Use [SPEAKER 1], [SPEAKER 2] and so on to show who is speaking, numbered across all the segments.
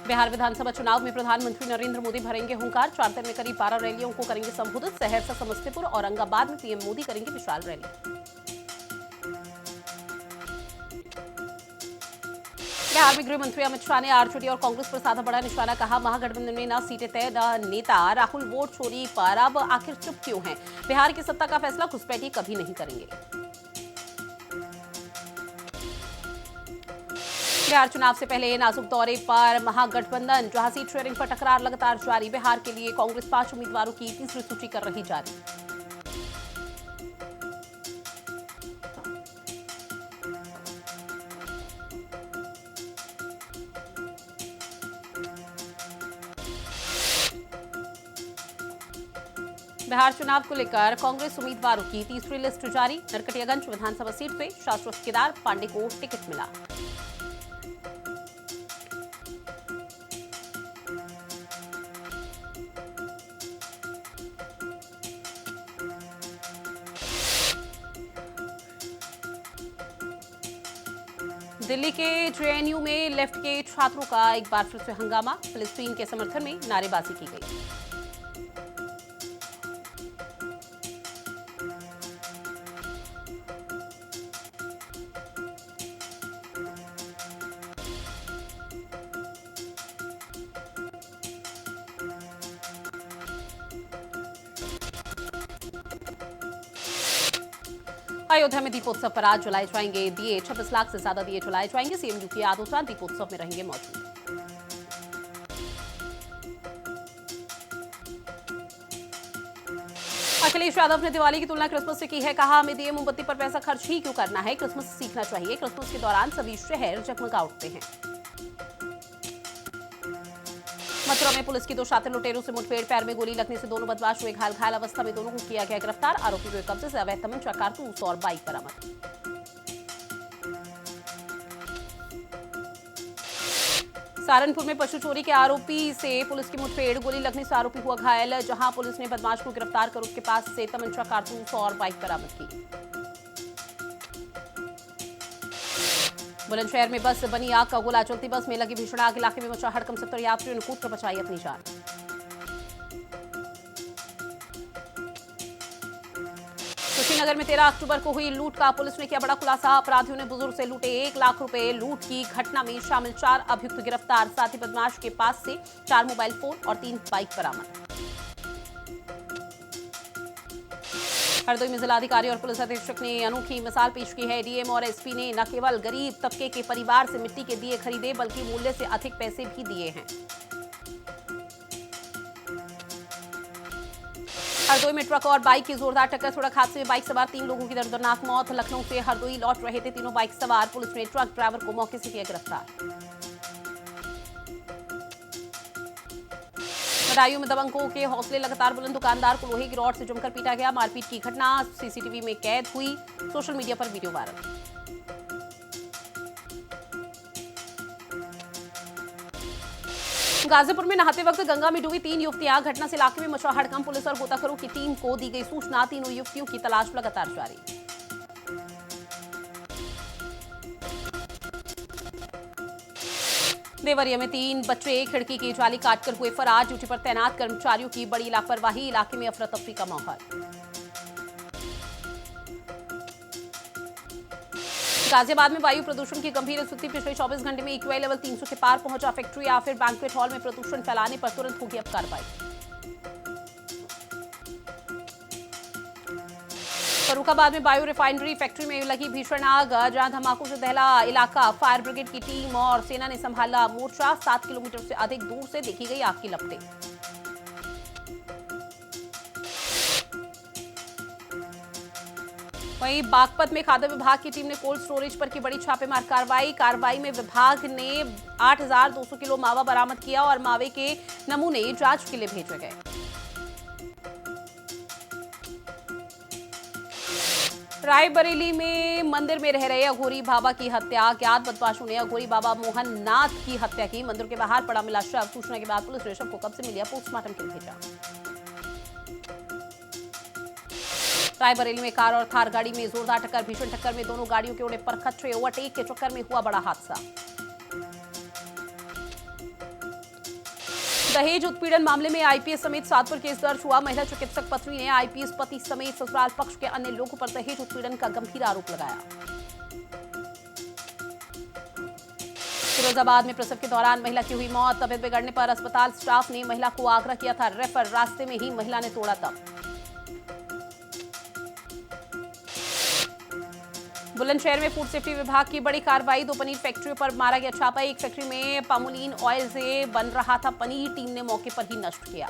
[SPEAKER 1] बिहार विधानसभा चुनाव में प्रधानमंत्री नरेंद्र मोदी भरेंगे हुंकार। 4 दिन में करीब 12 रैलियों को करेंगे संबोधित। सहरसा, समस्तीपुर और औरंगाबाद में पीएम मोदी करेंगे विशाल रैली। बिहार में गृह मंत्री अमित शाह ने आरजेडी और कांग्रेस पर साधा बड़ा निशाना। कहा, महागठबंधन में न सीटें तय न नेता। राहुल वोट चोरी पर अब आखिर चुप क्यों हैं? बिहार की सत्ता का फैसला घुसपैठी कभी नहीं करेंगे। बिहार चुनाव से पहले नाजुक दौरे पर महागठबंधन, जहां सीट शेयरिंग पर टकरार लगातार जारी। बिहार के लिए कांग्रेस 5 उम्मीदवारों की तीसरी सूची कर रही जारी। बिहार चुनाव को लेकर कांग्रेस उम्मीदवारों की तीसरी लिस्ट जारी। नरकटियागंज विधानसभा सीट से शाश्वत केदार पांडे को टिकट मिला। दिल्ली के जेएनयू में लेफ्ट के छात्रों का एक बार फिर से हंगामा। फिलिस्तीन के समर्थन में नारेबाजी की गई। अयोध्या में दीपोत्सव पर आज जलाए जाएंगे दिए। 26 लाख से ज्यादा दिए जलाए जाएंगे। सीएम योगी आदित्यनाथ दीपोत्सव में रहेंगे मौजूद। अखिलेश यादव ने दिवाली की तुलना क्रिसमस से की है। कहा, हमें दिए मोमबत्ती पर पैसा खर्च ही क्यों करना है? क्रिसमस सीखना चाहिए। क्रिसमस के दौरान सभी शहर जगमगा उठते हैं। मथुरा में पुलिस की 2 शातिर लुटेरों से मुठभेड़। पैर में गोली लगने से दोनों बदमाश हुए घायल। घायल अवस्था में दोनों को किया गया गिरफ्तार। आरोपी के कब्जे से अवैध तमंचा, कारतूस और बाइक बरामद। सहारनपुर में पशु चोरी के आरोपी से पुलिस की मुठभेड़। गोली लगने से आरोपी हुआ घायल। जहां पुलिस ने बदमाश को गिरफ्तार कर उसके पास से तमंचा, कारतूस और बाइक बरामद की। बुलंदशहर में बस बनी आग का गोला। चलती बस में लगी भीषण आग। इलाके में मचा हड़कंप। 70 यात्रियों ने कूदकर बचाई अपनी जान। कुशीनगर में 13 अक्टूबर को हुई लूट का पुलिस ने किया बड़ा खुलासा। अपराधियों ने बुजुर्ग से लूटे 1 लाख रुपए। लूट की घटना में शामिल 4 अभियुक्त गिरफ्तार। साथ ही बदमाश के पास से 4 मोबाइल फोन और 3 बाइक बरामद। हरदोई में जिलाधिकारी और पुलिस अधीक्षक ने अनोखी मिसाल पेश की है। डीएम और एसपी ने न केवल गरीब तबके के परिवार से मिट्टी के दिए खरीदे, बल्कि मूल्य से अधिक पैसे भी दिए हैं। हरदोई में ट्रक और बाइक की जोरदार टक्कर। सड़क हादसे में बाइक सवार 3 लोगों की दर्दनाक मौत। लखनऊ से हरदोई लौट रहे थे तीनों बाइक सवार। पुलिस ने ट्रक ड्राइवर को मौके से किया गिरफ्तार। बदायूं में दबंगों के हौसले लगातार बुलंद। दुकानदार को लोहे की रॉड से जमकर पीटा गया। मारपीट की घटना सीसीटीवी में कैद हुई। सोशल मीडिया पर वीडियो वायरल। गाजीपुर में नहाते वक्त गंगा में डूबी 3 युवतियां। घटना से इलाके में मचा हड़कंप। पुलिस और गोताखोरों की टीम को दी गई सूचना। तीनों युवतियों की तलाश लगातार जारी। देवरिया में 3 बच्चे खिड़की की जाली काटकर हुए फरार। ड्यूटी पर तैनात कर्मचारियों की बड़ी लापरवाही। इलाके में अफरा तफरी का माहौल। गाजियाबाद में वायु प्रदूषण की गंभीर स्थिति। पिछले 24 घंटे में एक्यूआई लेवल 300 के पार पहुंचा। फैक्ट्री या फिर बैंक्वेट हॉल में प्रदूषण फैलाने पर तुरंत होगी अब कार्रवाई। फर्रुखाबाद में बायो रिफाइनरी फैक्ट्री में लगी भीषण आग। जहां धमाकों से दहला इलाका। फायर ब्रिगेड की टीम और सेना ने संभाला मोर्चा। 7 किलोमीटर से अधिक दूर से देखी गई आग की लपटें। वहीं बागपत में खाद्य विभाग की टीम ने कोल्ड स्टोरेज पर की बड़ी छापेमार कार्रवाई में विभाग ने 8,200 किलो मावा बरामद किया और मावे के नमूने जांच के लिए भेजे गए। रायबरेली में मंदिर में रह रहे अघोरी बाबा की हत्या। अज्ञात बदमाशों ने अघोरी बाबा मोहन नाथ की हत्या की। मंदिर के बाहर पड़ा मिला शव। सूचना के बाद पुलिस ने शव को कब्जे में लिया। पोस्टमार्टम के लिए भेजा। रायबरेली में कार और थार गाड़ी में जोरदार टक्कर। भीषण टक्कर में दोनों गाड़ियों के उड़े परखच्चे। ओवरटेक के चक्कर में हुआ बड़ा हादसा। दहेज उत्पीड़न मामले में आईपीएस समेत 7 पर केस दर्ज हुआ। महिला चिकित्सक पत्नी ने आईपीएस पति समेत ससुराल पक्ष के अन्य लोगों पर दहेज उत्पीड़न का गंभीर आरोप लगाया। फिरोजाबाद में प्रसव के दौरान महिला की हुई मौत। तबीयत बिगड़ने पर अस्पताल स्टाफ ने महिला को आग्रह किया था रेफर, रास्ते में ही महिला ने तोड़ा दम। बुलंदशहर में फूड सेफ्टी विभाग की बड़ी कार्रवाई। 2 पनीर फैक्ट्रियों पर मारा गया छापा। एक फैक्ट्री में पामोलिन ऑयल से बन रहा था पनीर, टीम ने मौके पर ही नष्ट किया।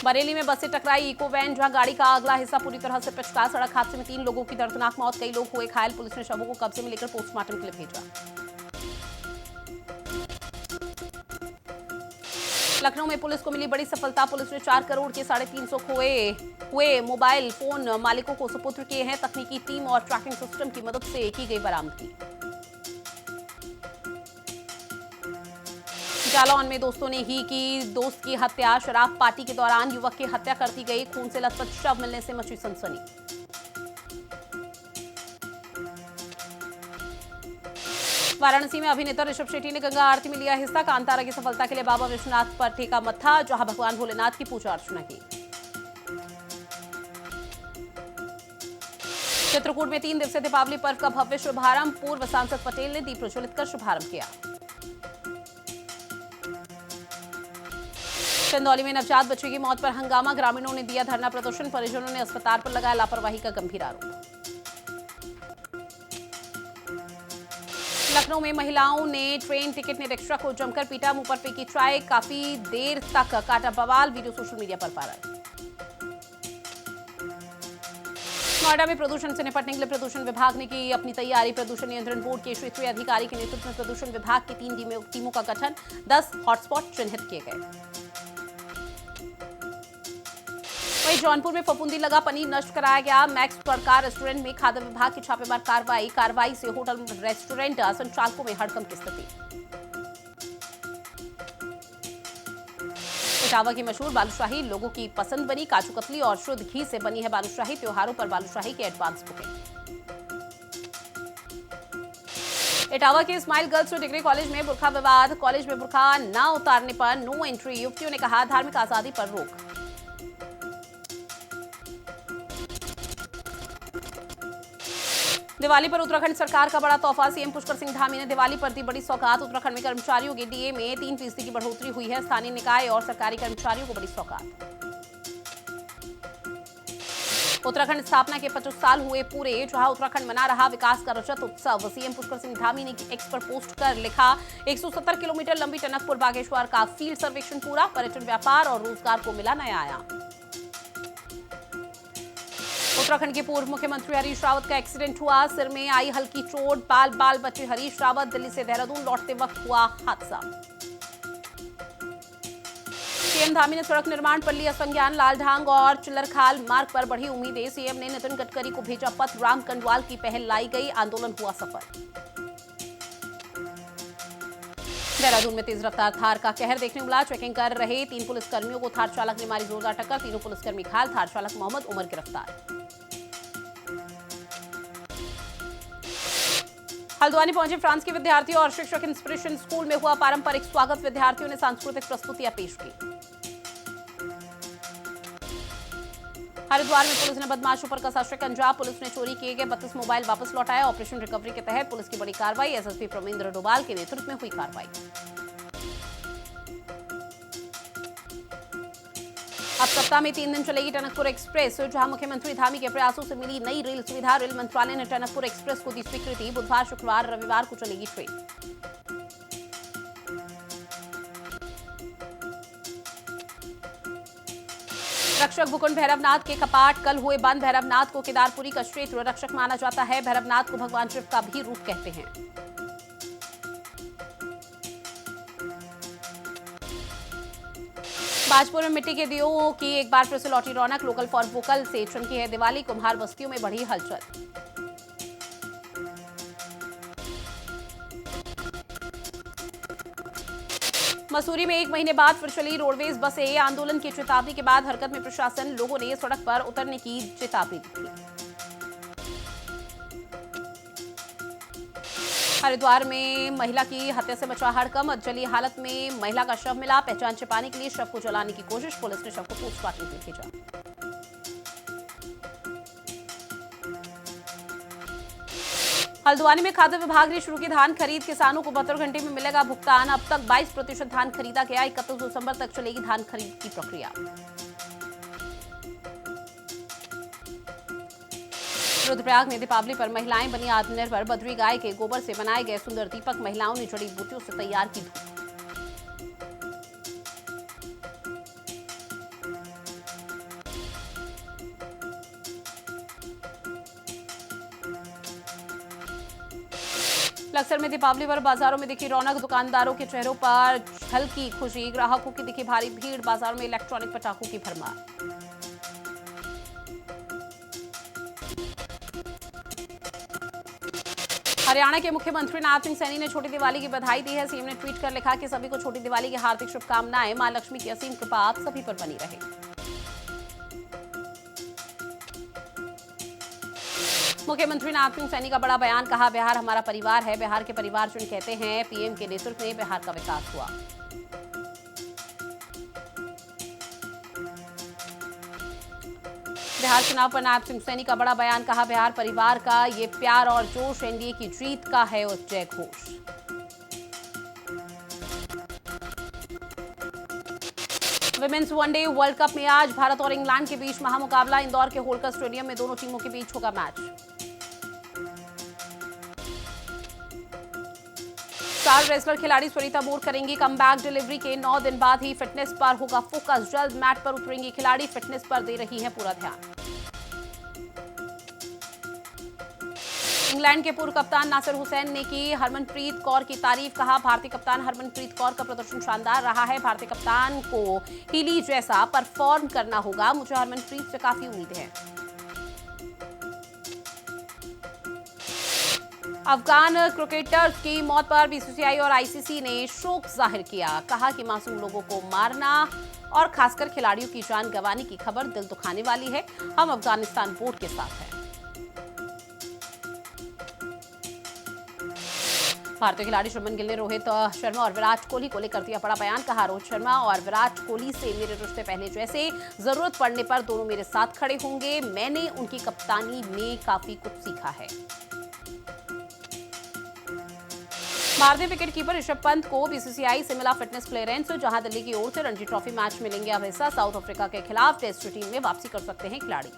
[SPEAKER 1] बरेली में बस से टकराई इको वैन, जहां गाड़ी का अगला हिस्सा पूरी तरह से पिचका। सड़क हादसे में 3 लोगों की दर्दनाक मौत, कई लोग हुए घायल। पुलिस ने शवों को कब्जे में लेकर पोस्टमार्टम के लिए भेजा। लखनऊ में पुलिस को मिली बड़ी सफलता। पुलिस ने 4 करोड़ के 350 खोए हुए मोबाइल फोन मालिकों को सुपुर्द किए हैं। तकनीकी टीम और ट्रैकिंग सिस्टम की मदद से की गई बरामदगी। जालौन में दोस्तों ने ही की दोस्त की हत्या। शराब पार्टी के दौरान युवक की हत्या कर दी गई। खून से लथपथ शव मिलने से मची सनसनी। वाराणसी में अभिनेता ऋषभ शेट्टी ने गंगा आरती में लिया हिस्सा। कांतारा की सफलता के लिए बाबा विश्वनाथ पर टेका मत्था, जहां भगवान भोलेनाथ की पूजा अर्चना की। चित्रकूट में 3 दिवसीय दीपावली पर्व का भव्य शुभारंभ। पूर्व सांसद पटेल ने दीप प्रज्वलित कर शुभारंभ किया। चंदौली में नवजात बच्चे की मौत पर हंगामा। ग्रामीणों ने दिया धरना प्रदर्शन। परिजनों ने अस्पताल पर लगाया लापरवाही का गंभीर आरोप। लखनऊ में महिलाओं ने ट्रेन टिकट निरीक्षक को जमकर पीटा। मुंह पर फेंकी चाय, काफी देर तक काटा बवाल। वीडियो सोशल मीडिया पर वायरल। नोएडा में प्रदूषण से निपटने के लिए प्रदूषण विभाग ने की अपनी तैयारी। प्रदूषण नियंत्रण बोर्ड के क्षेत्रीय अधिकारी के नेतृत्व में प्रदूषण विभाग की 3 टीमों का गठन। 10 हॉटस्पॉट चिन्हित किए गए। वहीं जौनपुर में फफूंदी लगा पनीर नष्ट कराया गया। मैक्स प्रकार रेस्टोरेंट में खाद्य विभाग की छापेमार कार्रवाई से होटल रेस्टोरेंट संचालकों में हड़कंप की स्थिति। इटावा की मशहूर बालूशाही लोगों की पसंद बनी। काजू कतली और शुद्ध घी से बनी है बालूशाही। त्योहारों पर बालूशाही की एडवांस बुकिंग। इटावा के स्माइल गर्ल्स डिग्री कॉलेज में बुर्का विवाद। कॉलेज में बुर्का न उतारने पर नो एंट्री। युवतियों ने कहा धार्मिक आजादी पर रोक। दिवाली पर उत्तराखंड सरकार का बड़ा तोहफा। सीएम पुष्कर सिंह धामी ने दिवाली पर दी बड़ी सौगात। उत्तराखंड में कर्मचारियों के डीए में 3% की बढ़ोतरी हुई है। स्थानीय निकाय और सरकारी कर्मचारियों को बड़ी सौगात। उत्तराखंड स्थापना के 25 साल हुए पूरे, जहां उत्तराखंड मना रहा विकास का रजत उत्सव। सीएम पुष्कर सिंह धामी ने एक्स पर पोस्ट कर लिखा 170 किलोमीटर लंबी टनकपुर बागेश्वर का फील्ड सर्वेक्षण पूरा। पर्यटन, व्यापार और रोजगार को मिला नया आयाम। उत्तराखंड के पूर्व मुख्यमंत्री हरीश रावत का एक्सीडेंट हुआ। सिर में आई हल्की चोट। बाल बचे हरीश रावत। दिल्ली से देहरादून लौटते वक्त हुआ हादसा। सीएम धामी ने सड़क निर्माण पर लिया संज्ञान। लालढांग और चिल्लरखाल मार्ग पर बढ़ी उम्मीदें। सीएम ने नितिन गडकरी को भेजा पत्र। राम कंडवाल की पहल लाई गई। आंदोलन हुआ सफल। देहरादून में तेज रफ्तार थार का कहर देखने मिला। चेकिंग कर रहे 3 पुलिसकर्मियों को थार चालक ने मारी जोरदार टक्कर। 3 पुलिसकर्मी घायल। थार चालक मोहम्मद उमर गिरफ्तार। हल्द्वानी पहुंचे फ्रांस के विद्यार्थी और शिक्षक। इंस्पिरेशन स्कूल में हुआ पारंपरिक स्वागत। विद्यार्थियों ने सांस्कृतिक प्रस्तुतियां पेश की। हरिद्वार में पुलिस ने बदमाशों पर कसा शिकंजा। पुलिस ने चोरी किए गए 32 मोबाइल वापस लौटाए। ऑपरेशन रिकवरी के तहत पुलिस की बड़ी कार्रवाई। एसएसपी प्रमेंद्र डोभाल के नेतृत्व में हुई कार्रवाई। अब सप्ताह में 3 दिन चलेगी टनकपुर एक्सप्रेस, जहां मुख्यमंत्री धामी के प्रयासों से मिली नई रेल सुविधा। रेल मंत्रालय ने टनकपुर एक्सप्रेस को दी स्वीकृति। बुधवार, शुक्रवार, रविवार को चलेगी ट्रेन। रक्षक भूकुंड भैरवनाथ के कपाट कल हुए बंद। भैरवनाथ को केदारपुरी का क्षेत्र रक्षक माना जाता है। भैरवनाथ को भगवान शिव का भी रूप कहते हैं। बाजपुर में मिट्टी के दियों की एक बार फिर से लौटी रौनक। लोकल फॉर वोकल से चमकी है दिवाली। कुम्हार बस्तियों में बढ़ी हलचल। मसूरी में 1 महीने बाद फिर चली रोडवेज बसें। आंदोलन की चेतावनी के बाद हरकत में प्रशासन। लोगों ने सड़क पर उतरने की चेतावनी दी। हरिद्वार में महिला की हत्या से मचा हड़कंप। जली हालत में महिला का शव मिला। पहचान छिपाने के लिए शव को जलाने की कोशिश। पुलिस ने शव को पोस्टमार्टम के लिए भेजा। हल्द्वानी में खाद्य विभाग ने शुरू की धान खरीद। किसानों को 72 घंटे में मिलेगा भुगतान। अब तक 22% धान खरीदा गया। 31 दिसंबर तक चलेगी धान खरीद की प्रक्रिया। रुद्रप्रयाग में दीपावली पर महिलाएं बनी आत्मनिर्भर। बद्री गाय के गोबर से बनाए गए सुंदर दीपक। महिलाओं ने जड़ी बूटियों से तैयार की धूप। लक्सर में दीपावली पर बाजारों में दिखी रौनक। दुकानदारों के चेहरों पर हल्की खुशी। ग्राहकों की दिखी भारी भीड़। बाजारों में इलेक्ट्रॉनिक पटाखों की भरमार। हरियाणा के मुख्यमंत्री नाथ सिंह सैनी ने छोटी दिवाली की बधाई दी है। सीएम ने ट्वीट कर लिखा कि सभी को छोटी दिवाली की हार्दिक शुभकामनाएं। मां लक्ष्मी की असीम कृपा आप सभी पर बनी रहे। मुख्यमंत्री नाथ सिंह सैनी का बड़ा बयान। कहा, बिहार हमारा परिवार है। बिहार के परिवारजन कहते हैं पीएम के नेतृत्व में बिहार का विकास हुआ। बिहार चुनाव पर नाथ सिंह सैनी का बड़ा बयान। कहा, बिहार परिवार का ये प्यार और जोश एनडीए की जीत का है जय Ghosh. Women's one day world cup में आज भारत और इंग्लैंड के बीच महामुकाबला। इंदौर के होलकर स्टेडियम में दोनों टीमों के बीच होगा मैच। स्टार रेसलर खिलाड़ी सरिता मोर करेंगी कमबैक। डिलीवरी के 9 दिन बाद ही फिटनेस पर होगा फोकस। जल्द मैट पर उतरेंगी खिलाड़ी। फिटनेस पर दे रही है पूरा ध्यान। इंग्लैंड के पूर्व कप्तान नासिर हुसैन ने की हरमनप्रीत कौर की तारीफ। कहा, भारतीय कप्तान हरमनप्रीत कौर का प्रदर्शन शानदार रहा है। भारतीय कप्तान को हीली जैसा परफॉर्म करना होगा। मुझे हरमनप्रीत से काफी उम्मीद है। अफगान क्रिकेटर्स की मौत पर बीसीसीआई और आईसीसी ने शोक जाहिर किया। कहा कि मासूम लोगों को मारना और खासकर खिलाड़ियों की जान गंवाने की खबर दिल दुखाने वाली है। हम अफगानिस्तान बोर्ड के साथ हैं। भारतीय खिलाड़ी शुभमन गिल ने रोहित शर्मा और विराट कोहली को लेकर दिया बड़ा बयान। कहा, रोहित शर्मा और विराट कोहली से मेरे रिश्ते पहले जैसे। जरूरत पड़ने पर दोनों मेरे साथ खड़े होंगे। मैंने उनकी कप्तानी में काफी कुछ सीखा है। भारतीय विकेटकीपर ऋषभ पंत को बीसीसीआई से मिला फिटनेस क्लियरेंस। जहां दिल्ली की ओर से रणजी ट्रॉफी मैच में लेंगे अब हिस्सा। साउथ अफ्रीका के खिलाफ टेस्ट टीम में वापसी कर सकते हैं खिलाड़ी।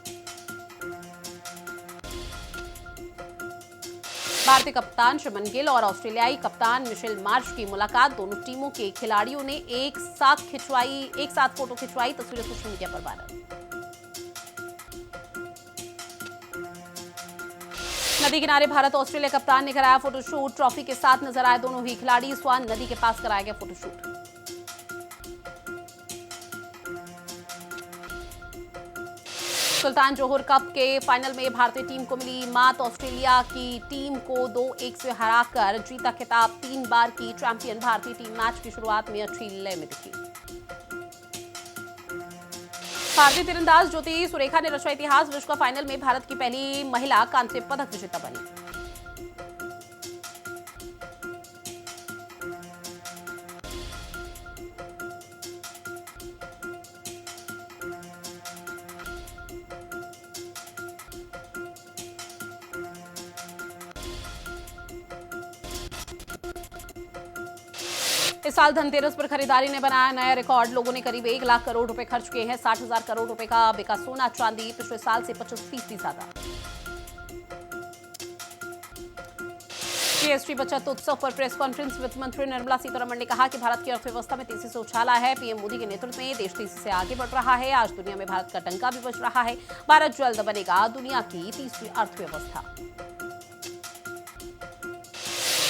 [SPEAKER 1] भारतीय कप्तान शुभमन गिल और ऑस्ट्रेलियाई कप्तान मिशेल मार्श की मुलाकात। दोनों टीमों के खिलाड़ियों ने एक साथ फोटो खिंचवाई। तस्वीरें सोशल मीडिया पर वायरल। नदी किनारे भारत ऑस्ट्रेलिया कप्तान ने कराया फोटोशूट। ट्रॉफी के साथ नजर आए दोनों ही खिलाड़ी। स्वान नदी के पास कराया गया फोटोशूट। सुल्तान जोहर कप के फाइनल में भारतीय टीम को मिली मात। ऑस्ट्रेलिया की टीम को 2-1 से हराकर जीता खिताब। 3 बार की चैंपियन भारतीय टीम मैच की शुरुआत में अच्छी लय में दिखी। भारतीय तीरंदाज ज्योति सुरेखा ने रचा इतिहास। विश्व कप फाइनल में भारत की पहली महिला कांस्य पदक विजेता बनी। इस साल धनतेरस पर खरीदारी ने बनाया नया रिकॉर्ड। लोगों ने करीब 1 लाख करोड़ रुपए खर्च किए हैं। 60,000 करोड़ रुपए का बिका सोना चांदी। पिछले साल से 25% ज्यादा। जीएसटी बचत उत्सव पर प्रेस कॉन्फ्रेंस। वित्त मंत्री निर्मला सीतारमण ने कहा कि भारत की अर्थव्यवस्था में तेजी से उछाला है। पीएम मोदी के नेतृत्व में देश तेजी से आगे बढ़ रहा है। आज दुनिया में भारत का डंका भी बज रहा है। भारत जल्द बनेगा दुनिया की तीसरी अर्थव्यवस्था।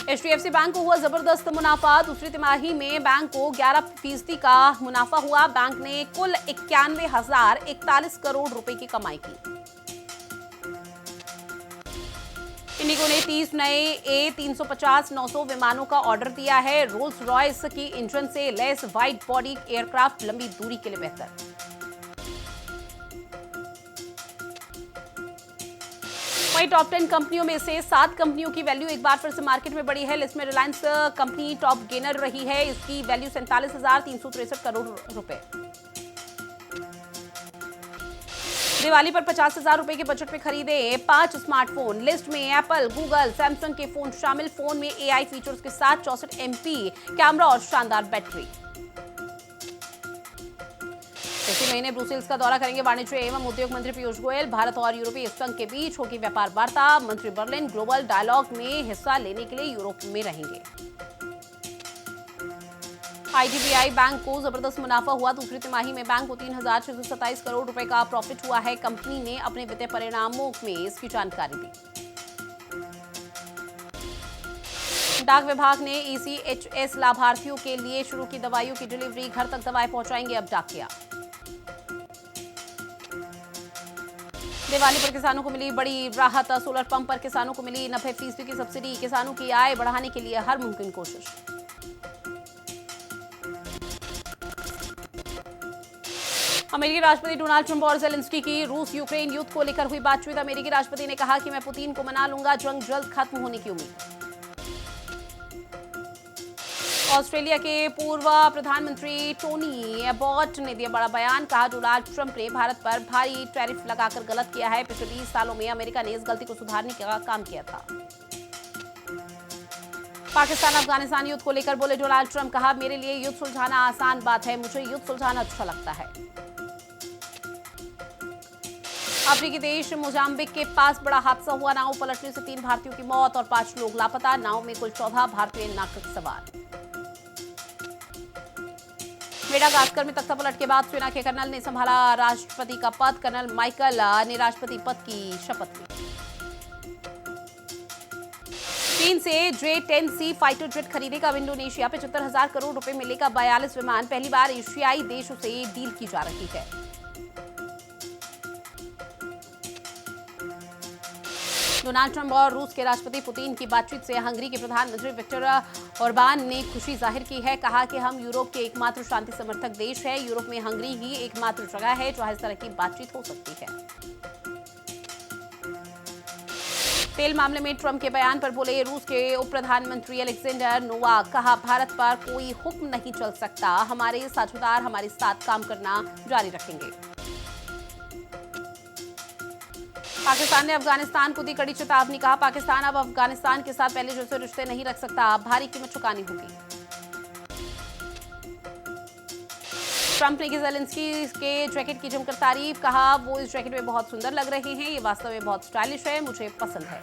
[SPEAKER 1] एचडीएफसी बैंक को हुआ जबरदस्त मुनाफा। दूसरी तिमाही में बैंक को 11% का मुनाफा हुआ। बैंक ने कुल 91,041 करोड़ रुपए की कमाई की। इंडिगो ने 30 नए A350-900 विमानों का ऑर्डर दिया है। रोल्स रॉयस की इंजन से लेस वाइड बॉडी एयरक्राफ्ट लंबी दूरी के लिए बेहतर। वहीं टॉप 10 कंपनियों में से 7 कंपनियों की वैल्यू एक बार फिर से मार्केट में बढ़ी है। लिस्ट में रिलायंस कंपनी टॉप गेनर रही है। इसकी वैल्यू 47,363 करोड़ रुपए। दिवाली पर 50,000 रुपए के बजट में खरीदे 5 स्मार्टफोन। लिस्ट में एप्पल, गूगल, सैमसंग के फोन शामिल। फोन में एआई फीचर्स के साथ 64 MP कैमरा और शानदार बैटरी। इसी महीने ब्रुसेल्स का दौरा करेंगे वाणिज्य एवं उद्योग मंत्री पीयूष गोयल। भारत और यूरोपीय संघ के बीच होगी व्यापार वार्ता। मंत्री बर्लिन ग्लोबल डायलॉग में हिस्सा लेने के लिए यूरोप में रहेंगे। आईडीबीआई बैंक को जबरदस्त मुनाफा हुआ। दूसरी तिमाही में बैंक को 3,627 करोड़ रुपए का प्रॉफिट हुआ है। कंपनी ने अपने वित्तीय परिणामों में इसकी जानकारी दी। डाक विभाग ने ECHS लाभार्थियों के लिए शुरू की दवाइयों की डिलीवरी। घर तक दवाएं पहुंचाएंगे अब डाकिया। दिवाली पर किसानों को मिली बड़ी राहत। सोलर पंप पर किसानों को मिली 90% की सब्सिडी। किसानों की आय बढ़ाने के लिए हर मुमकिन कोशिश। अमेरिकी राष्ट्रपति डोनाल्ड ट्रंप और ज़ेलेंस्की की रूस यूक्रेन युद्ध को लेकर हुई बातचीत। अमेरिकी राष्ट्रपति ने कहा कि मैं पुतिन को मना लूंगा। जंग जल्द खत्म होने की उम्मीद। ऑस्ट्रेलिया के पूर्व प्रधानमंत्री टोनी एबॉट ने दिया बड़ा बयान। कहा डोनाल्ड ट्रंप ने भारत पर भारी टैरिफ लगाकर गलत किया है। पिछले 20 सालों में अमेरिका ने इस गलती को सुधारने का काम किया था। पाकिस्तान अफगानिस्तान युद्ध को लेकर बोले डोनाल्ड ट्रंप। कहा मेरे लिए युद्ध सुलझाना आसान बात है। मुझे युद्ध सुलझाना अच्छा लगता है। अफ्रीकी देश मोजाम्बिक के पास बड़ा हादसा हुआ। नाव पलटने से 3 भारतीयों की मौत और 5 लोग लापता। नाव में कुल 14 भारतीय नागरिक सवार। मेडागास्कर में तख्ता पलट के बाद सेना के कर्नल ने संभाला राष्ट्रपति का पद। कर्नल माइकल ने राष्ट्रपति पद की शपथ ली। चीन से J-10C फाइटर जेट खरीदेगा इंडोनेशिया। 75,000 करोड़ रुपए मिलेगा 42 विमान। पहली बार एशियाई देशों से डील की जा रही है। डोनाल्ड ट्रंप और रूस के राष्ट्रपति पुतिन की बातचीत से हंगरी के प्रधानमंत्री विक्टर ओरबान ने खुशी जाहिर की है। कहा कि हम यूरोप के एकमात्र शांति समर्थक देश है। यूरोप में हंगरी ही एकमात्र जगह है जहां इस तरह की बातचीत हो सकती है। तेल मामले में ट्रंप के बयान पर बोले रूस के उप प्रधानमंत्री अलेक्जेंडर नोवाक। कहा भारत पर कोई हुक्म नहीं चल सकता। हमारे साझेदार हमारे साथ काम करना जारी रखेंगे। पाकिस्तान ने अफगानिस्तान को दी कड़ी चेतावनी। कहा पाकिस्तान अब अफगानिस्तान के साथ पहले जैसे रिश्ते नहीं रख सकता। भारी कीमत चुकानी होगी। ट्रंप ने की ज़ेलेंस्की के जैकेट की जमकर तारीफ। कहा वो इस जैकेट में बहुत सुंदर लग रहे हैं। ये वास्तव में बहुत स्टाइलिश है। मुझे पसंद है।